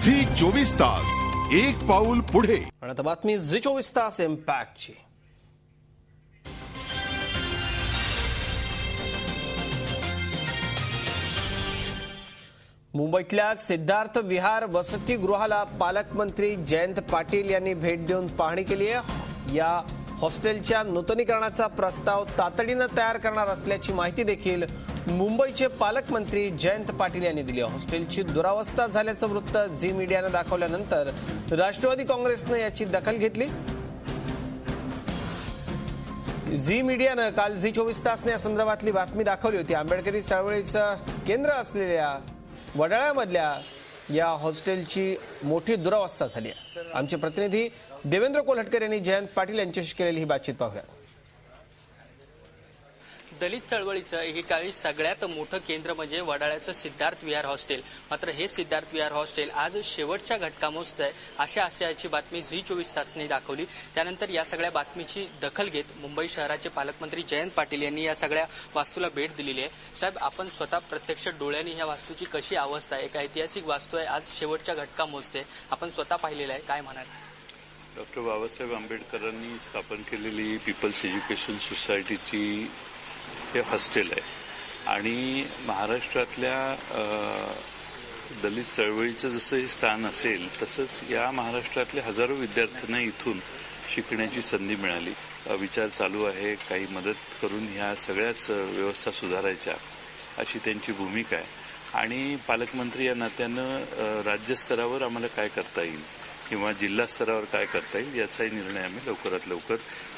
Zee 24 तास एक पाऊल पुढे। आणि आता बातमी झी 24 तास इम्पॅक्टची। मुंबईतल्या सिद्धार्थ विहार वसतिगृहाला पालकमंत्री जयंत पाटील यांनी भेट देऊन पाहणी केली आहे। या हॉस्टेलच्या नूतनीकरणाचा प्रस्ताव तातडीने तयार करणार असल्याची माहिती देखील मुंबईचे पालकमंत्री जयंत पाटील यांनी दिली आहे। हॉस्टेलची दुरावस्था झाल्याचं वृत्त झी मीडियाने दाखवल्यानंतर राष्ट्रवादी काँग्रेसने याची दखल घेतली। झी मीडियाने काल झी 24 तासने या संदर्भातली बातमी दाखवली होती। आंबेडकरी चळवळीचं केंद्र असलेल्या वडाळ्यामधल्या या हॉस्टेलची मोठी दुरावस्था झाली आहे। आमचे प्रतिनिधी देवेंद्र कोल्हटकर यांनी जयंत पाटील यांच्याशी केलेली ही बातचीत पाहूया। दलित चळवळीचं एकेकाळी सगळ्यात मोठं केंद्र म्हणजे वडाळ्याचं सिद्धार्थ विहार हॉस्टेल। मात्र हे सिद्धार्थ विहार हॉस्टेल आज शेवटच्या घटका मोजतंय अशा आशयाची बातमी झी 24 तासने दाखवली। त्यानंतर या सगळ्या बातमीची दखल घेत मुंबई शहराचे पालकमंत्री जयंत पाटील यांनी या सगळ्या वास्तूला भेट दिलेली आहे। साहेब, आपण स्वतः प्रत्यक्ष डोळ्यांनी या वास्तूची कशी अवस्था आहे, एक ऐतिहासिक वास्तू आहे, आज शेवटच्या घटका मोजते, आपण स्वतः पाहिलेलं आहे, काय म्हणाल? डॉक्टर बाबासाहेब आंबेडकरांनी स्थापन केलेली पीपल्स एज्युकेशन सोसायटीची हे हॉस्टेल आहे आणि महाराष्ट्रातल्या दलित चळवळीचं जसं हे स्थान असेल तसंच या महाराष्ट्रातल्या हजारो विद्यार्थ्यांना इथून शिकण्याची संधी मिळाली। विचार चालू आहे, काही मदत करून ह्या सगळ्याच व्यवस्था सुधारायच्या अशी त्यांची भूमिका आहे आणि पालकमंत्री या नात्यानं राज्यस्तरावर आम्हाला काय करता येईल किंवा जिल्हा स्तरावर काय करता येईल याचाही निर्णय आम्ही लवकरात लवकर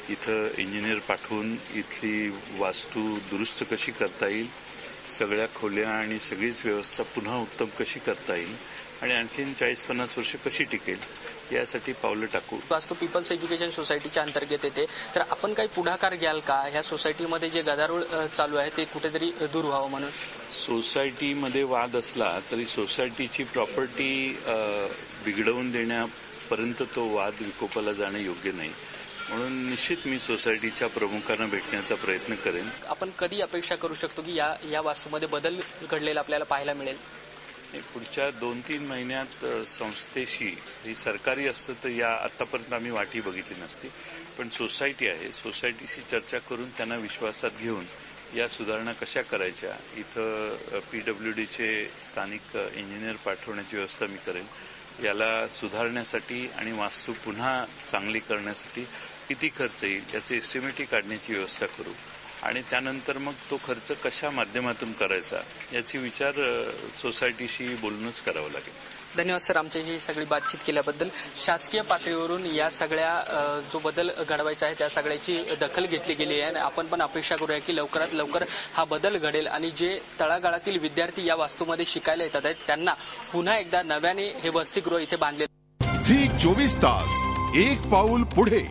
इथं इंजिनियर पाठवून इथली वास्तू दुरुस्त कशी करता येईल, सगळ्या खोल्या आणि सगळीच व्यवस्था पुन्हा उत्तम कशी करता येईल आणि आणखीन 40-50 वर्ष कशी टिकेल यासाठी पावलं टाकू। वास्तू पीपल्स एज्युकेशन सोसायटीच्या अंतर्गत येते, तर आपण काही पुढाकार घ्याल का ह्या सोसायटीमध्ये जे गदारोळ चालू आहे ते कुठेतरी दूर व्हावं म्हणून? सोसायटीमध्ये वाद असला तरी सोसायटीची प्रॉपर्टी बिघडवून देण्यापर्यंत तो वाद विकोपाला जाणं योग्य नाही, म्हणून निश्चित मी सोसायटीच्या प्रमुखांना भेटण्याचा प्रयत्न करेन। आपण कधी अपेक्षा करू शकतो की या वास्तूमध्ये बदल घडलेला आपल्याला पाहायला मिळेल? पुढच्या 2-3 महिन्यात संस्थेशी ही सरकारी असतं तर या आतापर्यंत आम्ही वाटी बघितली नसती, पण सोसायटी आहे, सोसायटीशी चर्चा करून त्यांना विश्वासात घेऊन या सुधारणा कशा करायच्या, इथं PWDचे स्थानिक इंजिनियर पाठवण्याची व्यवस्था मी करेन। याला सुधारण्यासाठी आणि वास्तू पुन्हा चांगली करण्यासाठी किती खर्च येईल याचे एस्टिमेटही काढण्याची व्यवस्था करू आणि त्यानंतर मग तो खर्च कशा माध्यमातून करायचा याची विचार सोसायटीशी बोलूनच करावं लागेल। धन्यवाद सर, आमच्याशी सगळी बातचीत केल्याबद्दल। शासकीय पातळीवरून या सगळ्या जो बदल घडवायचा आहे त्या सगळ्याची दखल घेतली गेली आहे आणि आपण पण अपेक्षा करूया की लवकरात लवकर हा बदल घडेल आणि जे तळागाळातील विद्यार्थी या वास्तूमध्ये शिकायला येतात आहेत त्यांना पुन्हा एकदा नव्याने हे वसतिगृह इथे बांधले। झी 24 तास एक पाऊल पुढे।